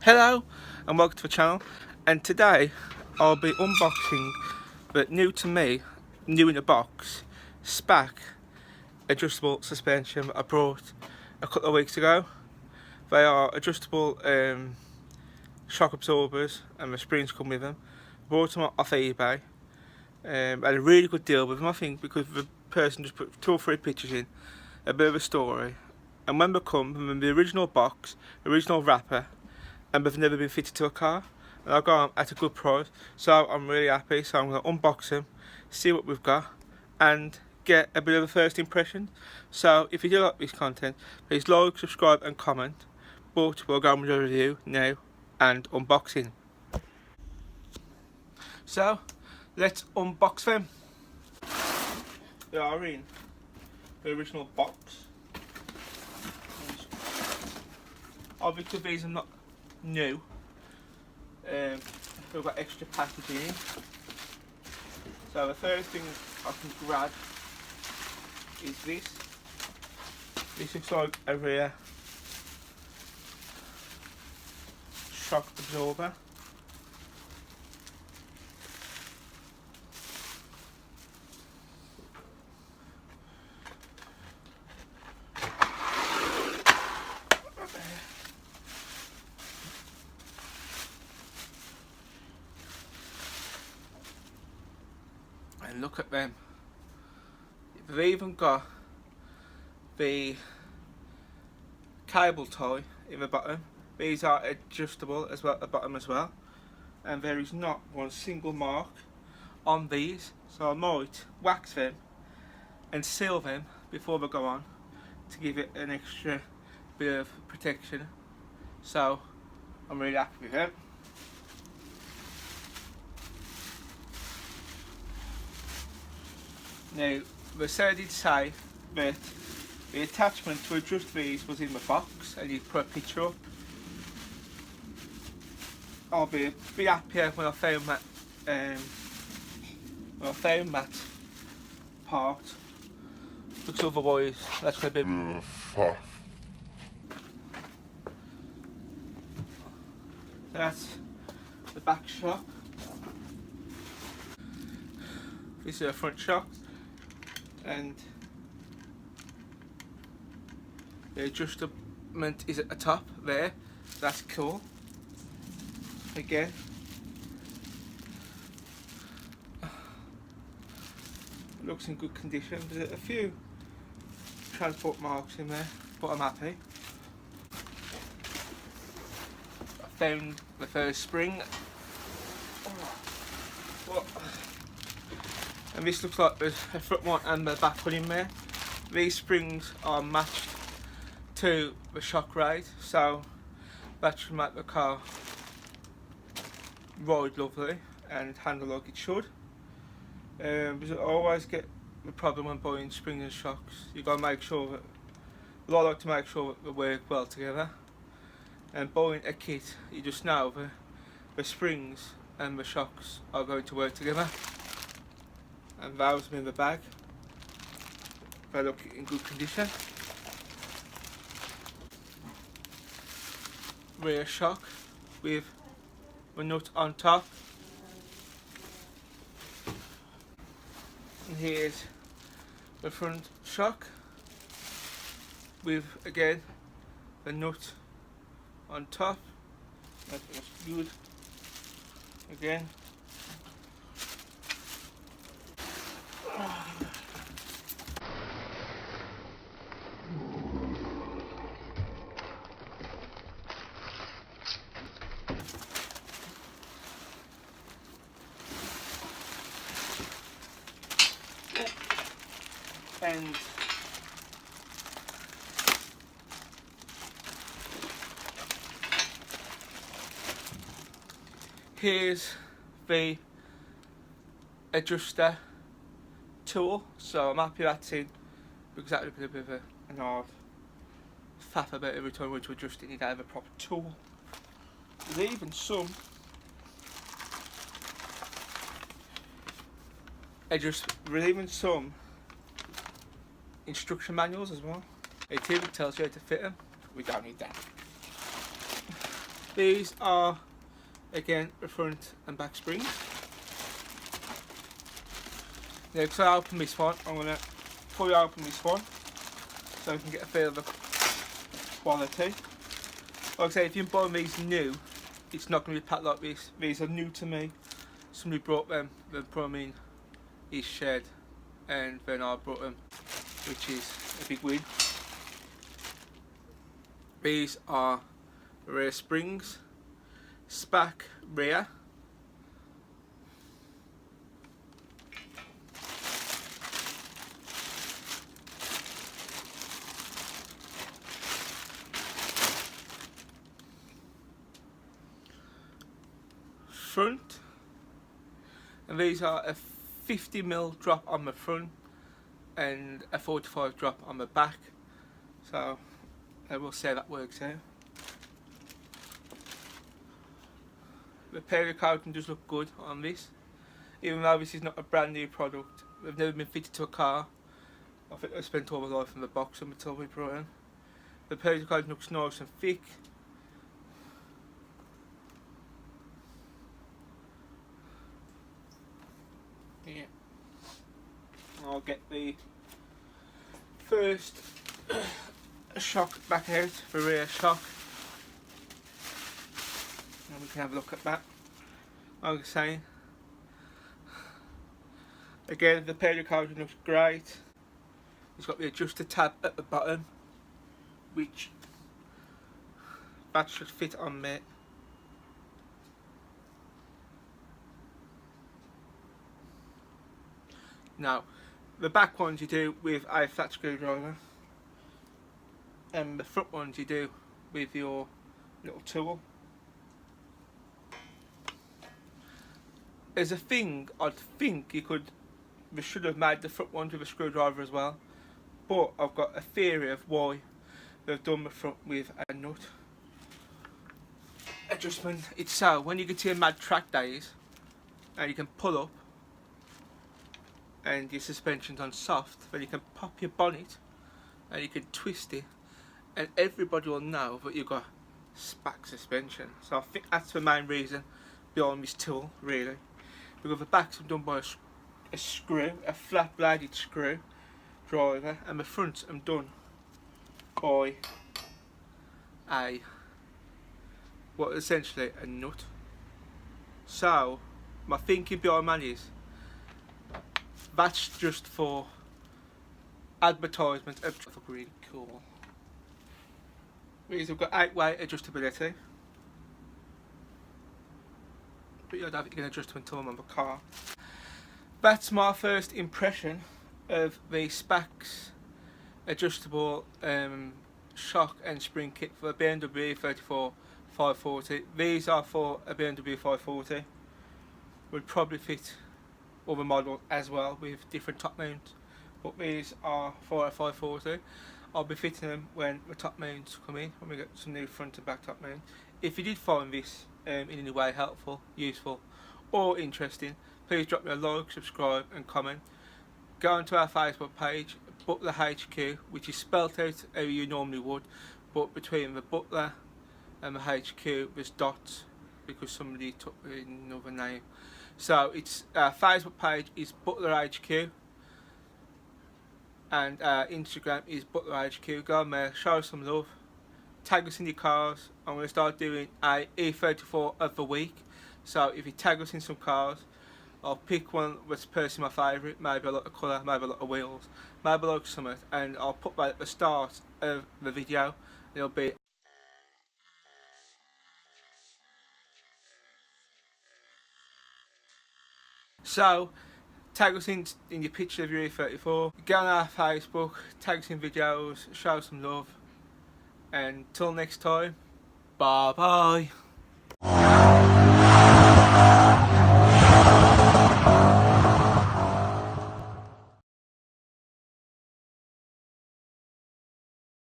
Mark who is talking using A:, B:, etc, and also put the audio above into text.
A: Hello and welcome to the channel, and today I'll be unboxing the new to me, new in the box, Spax adjustable suspension that I brought a couple of weeks ago. They are adjustable shock absorbers and the springs come with them. Bought them off eBay. Had a really good deal with them, I think, because the person just put 2 or 3 pictures in, a bit of a story, and when they come from the original box, original wrapper, and they've never been fitted to a car, and I got them at a good price, so I'm really happy. So I'm going to unbox them, see what we've got, and get a bit of a first impression. So if you do like this content, please like, subscribe and comment. But we'll go on with the review now and unboxing. So let's unbox them. They are in the original box. Obviously these are not new. We've got extra packaging. So the first thing I can grab is this. This looks like a rear shock absorber. And look at them. They've even got the cable tie in the bottom. These are adjustable as well at the bottom as well. And there is not one single mark on these. So I might wax them and seal them before they go on to give it an extra bit of protection. So I'm really happy with it. Now, they did say that the attachment to adjust these was in the box, and you put a picture up. I'll be happier when I found that part, because otherwise that's going to be so that's the back shock. This is the front shock. And the adjustment is at the top there. That's cool. Again, it looks in good condition. There's a few transport marks in there, but I'm happy. I found the first spring. And this looks like there's a front one and the back one in there. These springs are matched to the shock rate, so that should make the car ride lovely and handle like it should. Because I always get the problem when buying springs and shocks. You've got to make sure that, well, I like to make sure that they work well together. And buying a kit, you just know the springs and the shocks are going to work together. And those in the bag. They look in good condition. Rear shock with the nut on top. And here's the front shock with, again, the nut on top. That's good. Again. And here's the adjuster tool, so I'm happy that's in, because that would be a bit of an hard faff about every time we went to adjust it. You need to have a proper tool. There's even some instruction manuals as well. It even tells you how to fit them. We don't need that. These are again the front and back springs. Now, because I open this one, I'm going to fully open this one so you can get a feel of the quality. Like I say, if you buy these new, it's not going to be packed like this. These are new to me. Somebody brought them, they put them in his shed, and then I brought them, which is a big win. These are rear springs, Spax rear, front, and these are a 50mm drop on the front and a 45 drop on the back, so we'll see how that works out. The period coating does look good on this, even though this is not a brand new product. They've never been fitted to a car. I think I spent all my life in the box until we brought in. The period coating looks nice and thick. Yeah. I'll get the first shock back out, the rear shock, and we can have a look at that. Like I was saying, again the period coating looks great. It's got the adjuster tab at the bottom, which that should fit on me. Now, the back ones you do with a flat screwdriver, and the front ones you do with your little tool. As a thing, I think we should have made the front ones with a screwdriver as well, but I've got a theory of why they've done the front with a nut adjustment. It's so when you get to your mad track days and you can pull up and your suspension's on soft, then you can pop your bonnet and you can twist it, and everybody will know that you've got Spax suspension. So I think that's the main reason behind this tool, really, because the backs are done by a screw, a flat bladed screw driver, and the fronts are done by essentially a nut. So my thinking behind that is that's just for advertisement of really cool. These have got 8-way adjustability, but you don't think you can adjust them until I'm on the car. That's my first impression of the Spax adjustable shock and spring kit for a BMW E34 540. These are for a BMW 540. Would probably fit other models as well with different top mounts, but these are for a 540. I'll be fitting them when the top mounts come in, when we get some new front and back top mounts. If you did find this in any way helpful, useful or interesting, please drop me a like, subscribe and comment. Go onto our Facebook page, BUTLER-HQ, which is spelt out how you normally would, but between the Butler and the HQ there's dots because somebody took another name. So it's our Facebook page is BUTLER-HQ, and Instagram is BUTLER-HQ. Go on there, show us some love, tag us in your cars. I'm going to start doing a E34 of the week, so if you tag us in some cars, I'll pick one that's personally my favourite. Maybe I like the colour, maybe I like the wheels, maybe I like something, and I'll put that at the start of the video. It'll be so. Tag us in your picture of your E34. Get on our Facebook, tag us in videos, show some love, and till next time, bye bye.